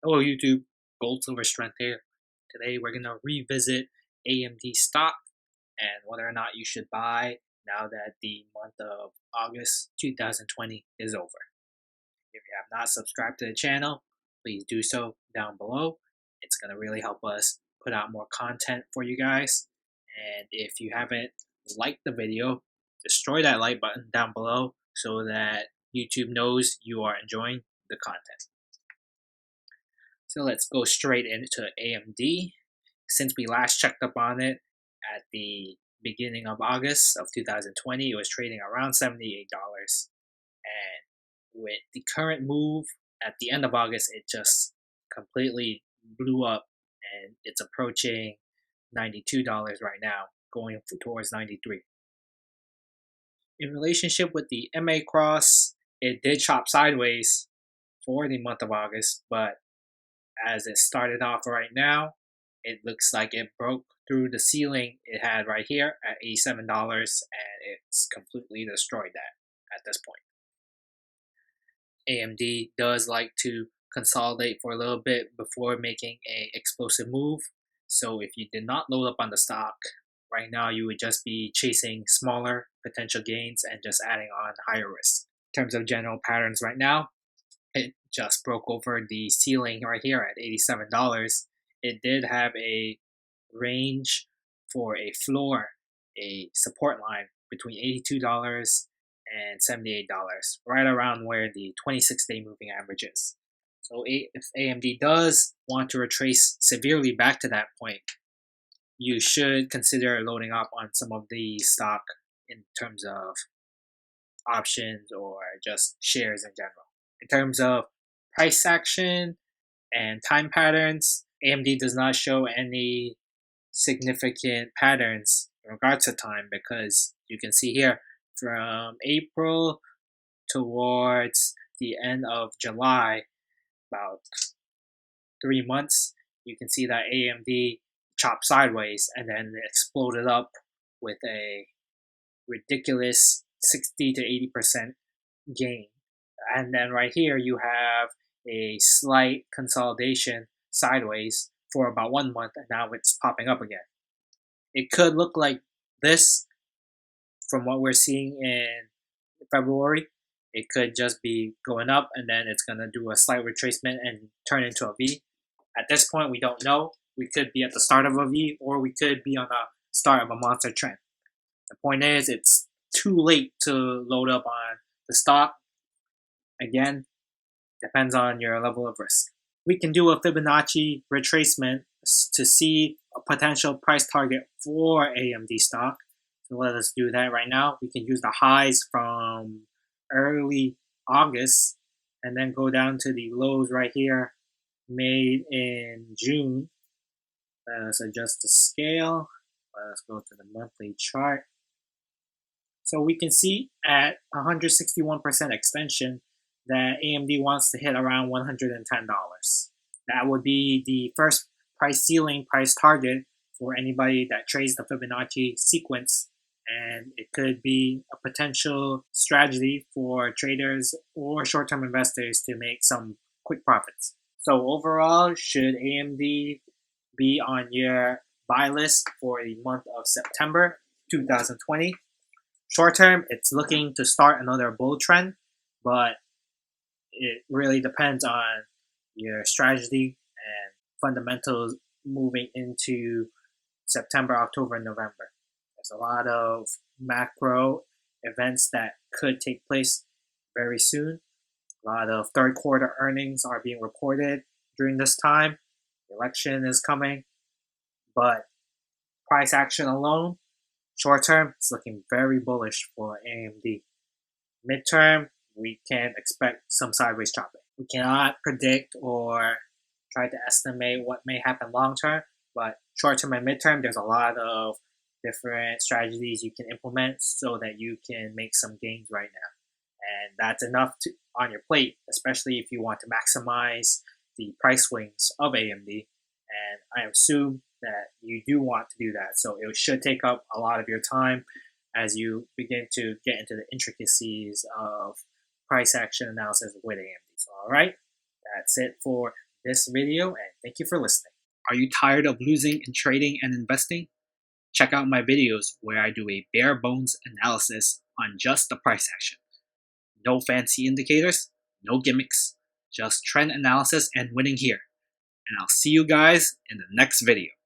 Hello YouTube, Gold Silver Strength here. Today we're going to revisit AMD stock and whether or not you should buy now that the month of August 2020 is over. If you have not subscribed to the channel, please do so down below. It's going to really help us put out more content for you guys. And if you haven't liked the video, destroy that like button down below so that YouTube knows you are enjoying the content. So let's go straight into AMD. Since we last checked up on it at the beginning of August of 2020, it was trading around $78. And with the current move at the end of August, it just completely blew up and it's approaching $92 right now, going towards 93. In relationship with the MA cross, it did chop sideways for the month of August, but as it started off right now, it looks like it broke through the ceiling it had right here at $87, and it's completely destroyed that at this point. AMD does like to consolidate for a little bit before making a explosive move. So if you did not load up on the stock, right now you would just be chasing smaller potential gains and just adding on higher risk. In terms of general patterns right now, it just broke over the ceiling right here at $87. It did have a range for a floor, a support line between $82 and $78, right around where the 26-day moving average is. So if AMD does want to retrace severely back to that point, you should consider loading up on some of the stock in terms of options or just shares in general. In terms of price action and time patterns, AMD does not show any significant patterns in regards to time because you can see here from April towards the end of July, about 3 months, you can see that AMD chopped sideways and then it exploded up with a ridiculous 60 to 80% gain. And then right here you have a slight consolidation sideways for about 1 month, and now it's popping up again. It could look like this from what we're seeing in February. It could just be going up and then it's going to do a slight retracement and turn into a V. At this point, we don't know. We could be at the start of a V or we could be on the start of a monster trend. The point is, it's too late to load up on the stock. Again, depends on your level of risk. We can do a Fibonacci retracement to see a potential price target for AMD stock. So let us do that right now. We can use the highs from early August and then go down to the lows right here made in June. Let us adjust the scale. Let us go to the monthly chart. So we can see at 161% extension that AMD wants to hit around $110. That would be the first price ceiling, price target for anybody that trades the Fibonacci sequence, and it could be a potential strategy for traders or short-term investors to make some quick profits. So overall, should AMD be on your buy list for the month of September 2020? Short term, it's looking to start another bull trend, but it really depends on your strategy and fundamentals moving into September, October, and November. There's a lot of macro events that could take place very soon. A lot of third quarter earnings are being reported during this time. The election is coming, but price action alone, short term, it's looking very bullish for AMD. Midterm, we can expect some sideways chopping. We cannot predict or try to estimate what may happen long term, but short term and midterm, there's a lot of different strategies you can implement so that you can make some gains right now. And that's enough on your plate, especially if you want to maximize the price swings of AMD. And I assume that you do want to do that. So it should take up a lot of your time as you begin to get into the intricacies of price action analysis with AMD. So, all right, that's it for this video, and thank you for listening. Are you tired of losing in trading and investing? Check out my videos where I do a bare bones analysis on just the price action. No fancy indicators, no gimmicks, just trend analysis and winning here. And I'll see you guys in the next video.